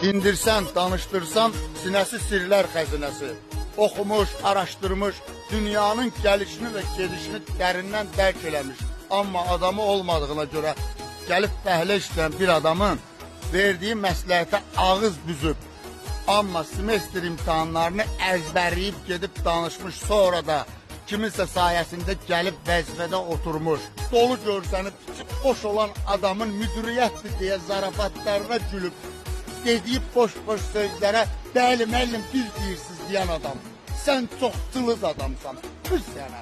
dindirsən, danışdırsan, sinəsi sirlər xəzinəsi. Oxumuş, araşdırmış, dünyanın gəlişini və gedişini dərindən dərk eləmiş. Amma adamı olmadığına görə gəlib fəhlə işləyən bir adamın verdiyi məsləhətə ağız büzüb, amma semestr imtahanlarını əzbərləyib gedib danışmış, sonra da kiminsə sayəsində gəlib vəzifədə oturmuş, dolu görsənib boş olan adamın müdiriyyətdir deyə zarafatlarına gülüb, dediyi boş-boş sözlərə bəli müəllim düz deyirsiz deyən adam. Sən çox cılız adamsan. Püs sənə.